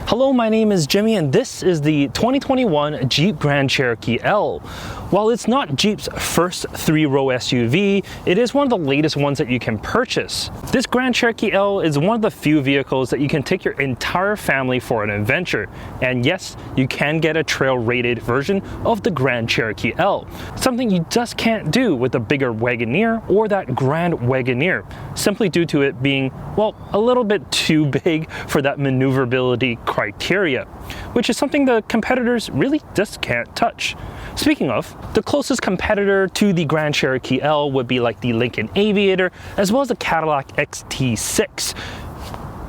Hello, my name is Jimmy and this is the 2021 Jeep Grand Cherokee L. While it's not Jeep's first three-row SUV, it is one of the latest ones that you can purchase. This Grand Cherokee L is one of the few vehicles that you can take your entire family for an adventure. And yes, you can get a trail-rated version of the Grand Cherokee L, something you just can't do with the bigger Wagoneer or that Grand Wagoneer, simply due to it being, well, a little bit too big for that maneuverability criteria, which is something the competitors really just can't touch. Speaking of, the closest competitor to the Grand Cherokee L would be like the Lincoln Aviator, as well as the Cadillac XT6.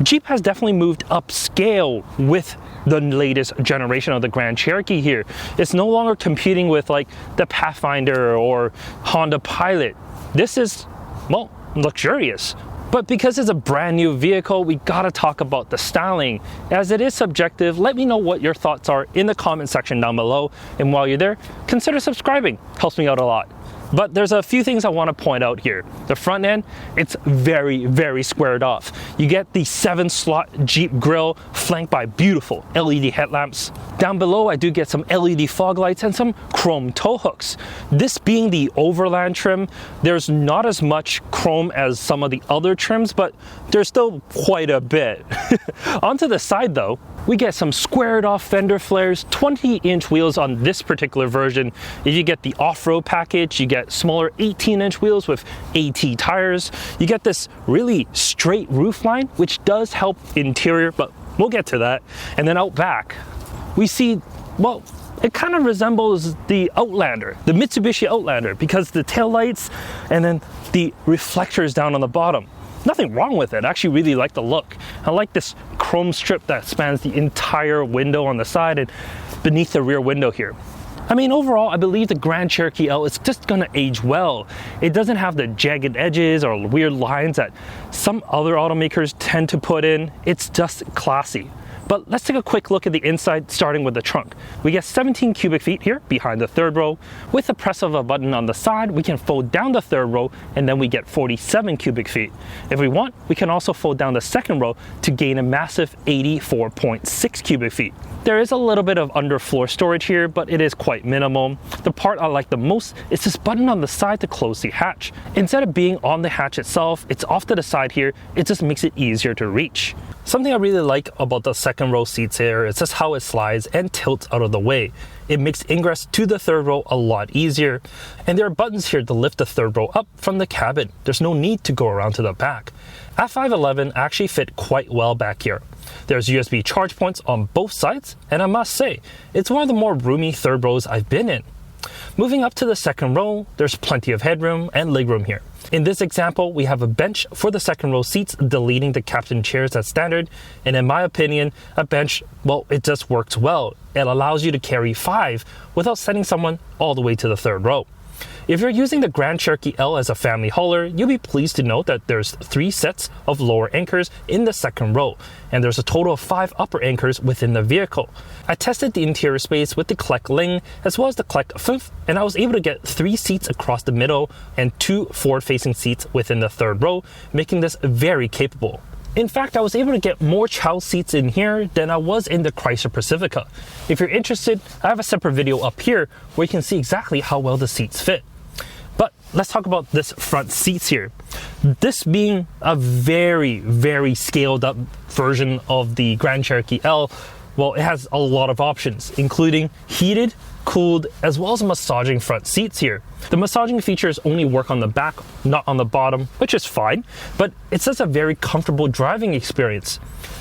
Jeep has definitely moved upscale with the latest generation of the Grand Cherokee here. It's no longer competing with like the Pathfinder or Honda Pilot. This is, well, luxurious. But because it's a brand new vehicle, we gotta talk about the styling. As it is subjective, let me know what your thoughts are in the comment section down below. And while you're there, consider subscribing. Helps me out a lot. But there's a few things I want to point out here. The front end, it's very squared off. You get the 7-slot Jeep grille flanked by beautiful LED headlamps. Down below, I do get some LED fog lights and some chrome tow hooks. This being the Overland trim, there's not as much chrome as some of the other trims, but there's still quite a bit. Onto the side though, we get some squared off fender flares, 20-inch wheels on this particular version. If you get the off-road package, you get smaller 18-inch wheels with AT tires. You get this really straight roof line, which does help interior, but we'll get to that. And then out back, we see, well, it kind of resembles the Outlander, the Mitsubishi Outlander, because the taillights and then the reflectors down on the bottom. Nothing wrong with it. I actually really like the look. I like this chrome strip that spans the entire window on the side and beneath the rear window here. I mean, overall, I believe the Grand Cherokee L is just gonna age well. It doesn't have the jagged edges or weird lines that some other automakers tend to put in. It's just classy. But let's take a quick look at the inside, starting with the trunk. We get 17 cubic feet here behind the third row. With the press of a button on the side, we can fold down the third row and then we get 47 cubic feet. If we want, we can also fold down the second row to gain a massive 84.6 cubic feet. There is a little bit of underfloor storage here, but it is quite minimal. The part I like the most is this button on the side to close the hatch. Instead of being on the hatch itself, it's off to the side here. It just makes it easier to reach. Something I really like about the second row seats here is just how it slides and tilts out of the way. It makes ingress to the third row a lot easier. And there are buttons here to lift the third row up from the cabin. There's no need to go around to the back. F511 actually fit quite well back here. There's USB charge points on both sides, and I must say, it's one of the more roomy third rows I've been in. Moving up to the second row, there's plenty of headroom and legroom here. In this example, we have a bench for the second row seats, deleting the captain chairs as standard, and in my opinion, a bench, well, it just works well. It allows you to carry 5 without sending someone all the way to the third row. If you're using the Grand Cherokee L as a family hauler, you'll be pleased to note that there's 3 sets of lower anchors in the second row, and there's a total of 5 upper anchors within the vehicle. I tested the interior space with the Kleck Ling as well as the Kleck Fünf, and I was able to get 3 seats across the middle and 2 forward-facing seats within the third row, making this very capable. In fact, I was able to get more child seats in here than I was in the Chrysler Pacifica. If you're interested, I have a separate video up here where you can see exactly how well the seats fit. But let's talk about this front seats here. This being a very scaled up version of the Grand Cherokee L, well, it has a lot of options, including heated, cooled, as well as massaging front seats here. The massaging features only work on the back, not on the bottom, which is fine, but it's just a very comfortable driving experience.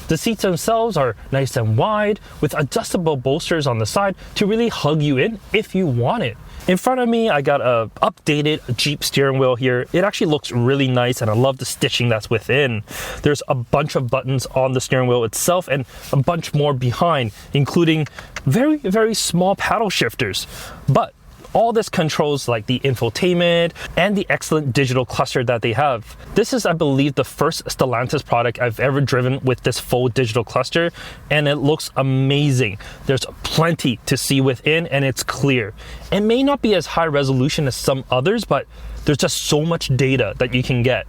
The seats themselves are nice and wide, with adjustable bolsters on the side to really hug you in if you want it. In front of me, I got a updated Jeep steering wheel here. It actually looks really nice and I love the stitching that's within. There's a bunch of buttons on the steering wheel itself and a bunch more behind, including very small paddle shifters. But all this controls like the infotainment and the excellent digital cluster that they have. This is, I believe, the first Stellantis product I've ever driven with this full digital cluster, and it looks amazing. There's plenty to see within and it's clear. It may not be as high resolution as some others, but there's just so much data that you can get.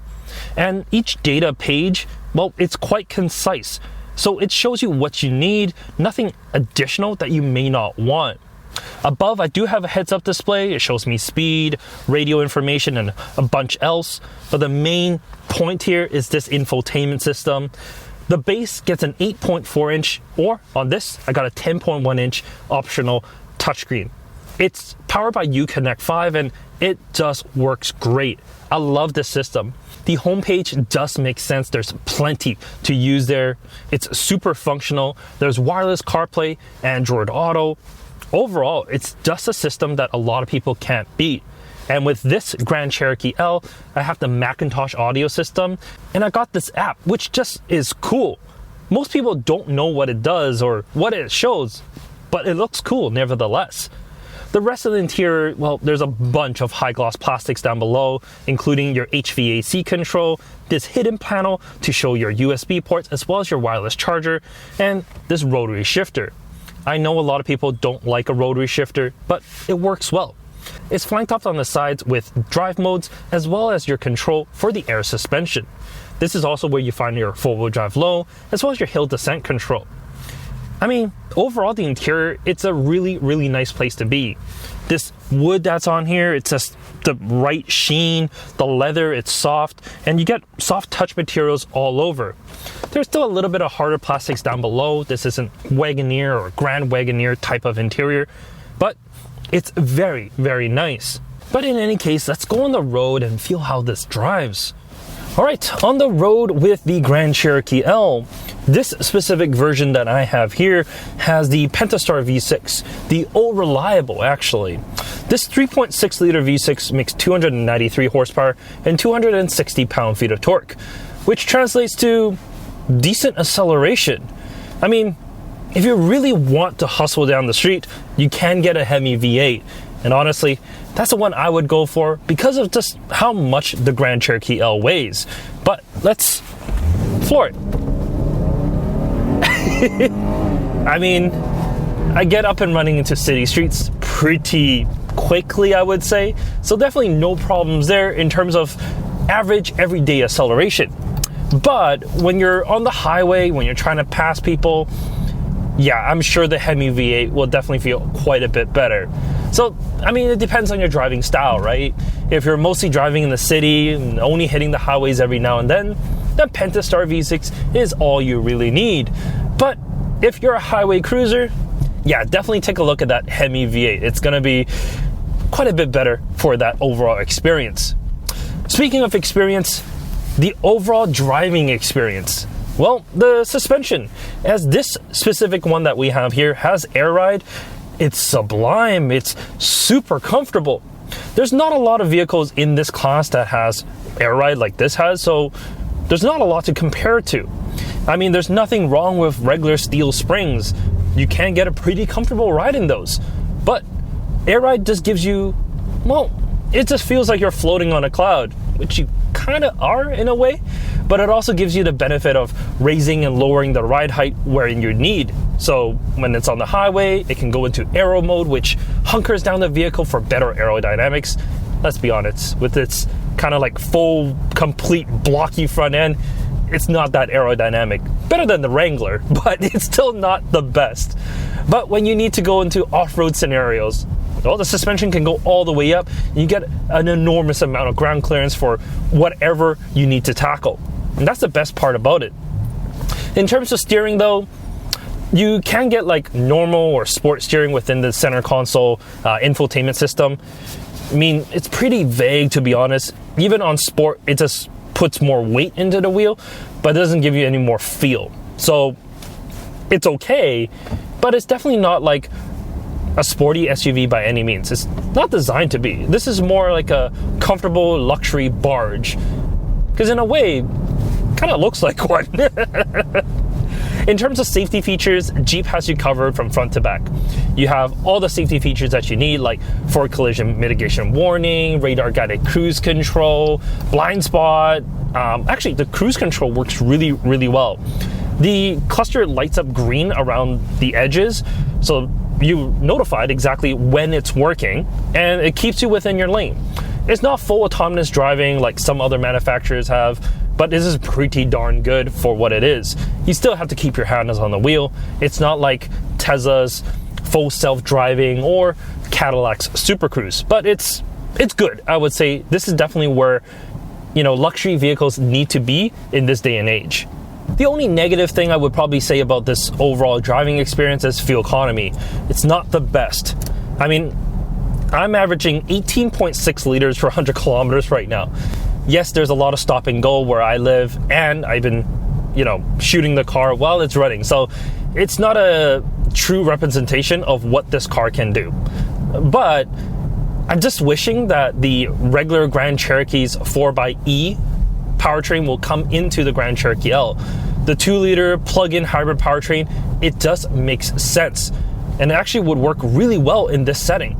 And each data page, well, it's quite concise. So it shows you what you need, nothing additional that you may not want. Above, I do have a heads-up display. It shows me speed, radio information, and a bunch else. But the main point here is this infotainment system. The base gets an 8.4-inch, or on this, I got a 10.1-inch optional touchscreen. It's powered by Uconnect 5, and it just works great. I love this system. The homepage does make sense. There's plenty to use there. It's super functional. There's wireless CarPlay, Android Auto. Overall, it's just a system that a lot of people can't beat. And with this Grand Cherokee L, I have the Macintosh audio system, and I got this app, which just is cool. Most people don't know what it does or what it shows, but it looks cool nevertheless. The rest of the interior, well, there's a bunch of high gloss plastics down below, including your HVAC control, this hidden panel to show your USB ports, as well as your wireless charger, and this rotary shifter. I know a lot of people don't like a rotary shifter, but it works well. It's flanked off on the sides with drive modes, as well as your control for the air suspension. This is also where you find your four-wheel drive low, as well as your hill descent control. I mean, overall, the interior, it's a really, really nice place to be. This wood that's on here, it's just the right sheen, the leather, it's soft, and you get soft touch materials all over. There's still a little bit of harder plastics down below. This isn't Wagoneer or Grand Wagoneer type of interior, but it's very, very nice. But in any case, let's go on the road and feel how this drives. All right, on the road with the Grand Cherokee L, this specific version that I have here has the Pentastar V6, the old reliable actually. This 3.6 liter V6 makes 293 horsepower and 260 pound-feet of torque, which translates to decent acceleration. I mean, if you really want to hustle down the street, you can get a Hemi V8. And honestly, that's the one I would go for because of just how much the Grand Cherokee L weighs. But let's floor it. I mean, I get up and running into city streets pretty quickly, I would say. So definitely no problems there in terms of average everyday acceleration. But when you're on the highway, when you're trying to pass people, yeah, I'm sure the Hemi V8 will definitely feel quite a bit better. So, I mean, it depends on your driving style, right? If you're mostly driving in the city and only hitting the highways every now and then, the Pentastar V6 is all you really need. But if you're a highway cruiser, yeah, definitely take a look at that Hemi V8. It's going to be quite a bit better for that overall experience. Speaking of experience, the overall driving experience. Well, the suspension, as this specific one that we have here has air ride, it's sublime, it's super comfortable. There's not a lot of vehicles in this class that has air ride like this has, so there's not a lot to compare to. I mean, there's nothing wrong with regular steel springs. You can get a pretty comfortable ride in those. But air ride just gives you, well, it just feels like you're floating on a cloud, which you kind of are in a way, but it also gives you the benefit of raising and lowering the ride height where you need. So when it's on the highway, it can go into aero mode, which hunkers down the vehicle for better aerodynamics. Let's be honest, with its kind of like full, complete, blocky front end, it's not that aerodynamic. Better than the Wrangler, but it's still not the best. But when you need to go into off-road scenarios, well, the suspension can go all the way up. You get an enormous amount of ground clearance for whatever you need to tackle. And that's the best part about it. In terms of steering though, you can get like normal or sport steering within the center console infotainment system. I mean, it's pretty vague to be honest. Even on sport, it just puts more weight into the wheel, but it doesn't give you any more feel. So it's okay, but it's definitely not like a sporty SUV by any means. It's not designed to be. This is more like a comfortable luxury barge, because in a way, kind of looks like one. In terms of safety features, Jeep has you covered from front to back. You have all the safety features that you need, like forward collision mitigation warning, radar guided cruise control, blind spot. Actually, the cruise control works really, really well. The cluster lights up green around the edges, so you notified exactly when it's working, and it keeps you within your lane. It's not full autonomous driving like some other manufacturers have, but this is pretty darn good for what it is. You still have to keep your hands on the wheel. It's not like Tesla's full self-driving or Cadillac's Super Cruise, but it's good. I would say this is definitely where, you know, luxury vehicles need to be in this day and age. The only negative thing I would probably say about this overall driving experience is fuel economy. It's not the best. I mean, I'm averaging 18.6 liters per 100 kilometers right now. Yes, there's a lot of stop and go where I live, and I've been, you know, shooting the car while it's running. So it's not a true representation of what this car can do. But I'm just wishing that the regular Grand Cherokee's 4xe powertrain will come into the Grand Cherokee L. The 2-liter plug-in hybrid powertrain, it just makes sense, and it actually would work really well in this setting.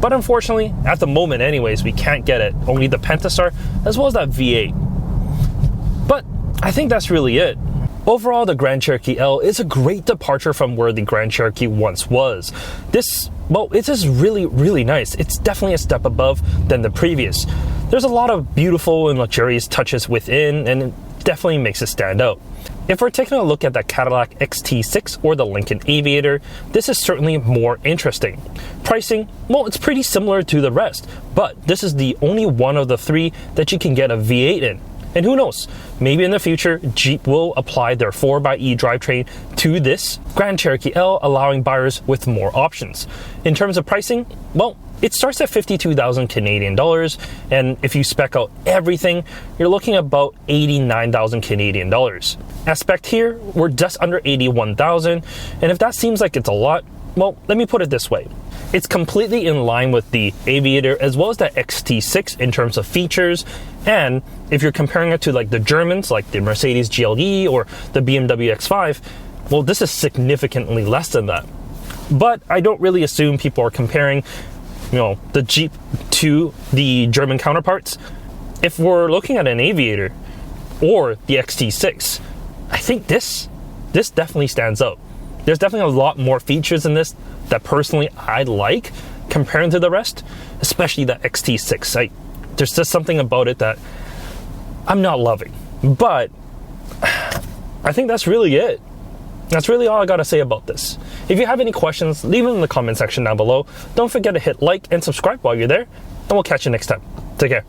But unfortunately, at the moment anyways, we can't get it. Only the Pentastar, as well as that V8. But I think that's really it. Overall, the Grand Cherokee L is a great departure from where the Grand Cherokee once was. Well, it's just really, really nice. It's definitely a step above than the previous. There's a lot of beautiful and luxurious touches within, and it definitely makes it stand out. If we're taking a look at the Cadillac XT6 or the Lincoln Aviator, this is certainly more interesting. Pricing, well, it's pretty similar to the rest, but this is the only one of the three that you can get a V8 in. And who knows, maybe in the future, Jeep will apply their 4xe drivetrain to this Grand Cherokee L, allowing buyers with more options. In terms of pricing, well, it starts at 52,000 Canadian dollars, and if you spec out everything, you're looking at about 89,000 Canadian dollars. As spec'd here, we're just under 81,000, and if that seems like it's a lot, well, let me put it this way. It's completely in line with the Aviator as well as the XT6 in terms of features, and if you're comparing it to like the Germans, like the Mercedes GLE or the BMW X5, well, this is significantly less than that. But I don't really assume people are comparing, you know, the Jeep to the German counterparts. If we're looking at an Aviator or the XT6, I think this definitely stands out. There's definitely a lot more features in this that personally I like comparing to the rest, especially the XT6. There's just something about it that I'm not loving. But I think that's really it. That's really all I gotta say about this. If you have any questions, leave them in the comment section down below. Don't forget to hit like and subscribe while you're there, and we'll catch you next time. Take care.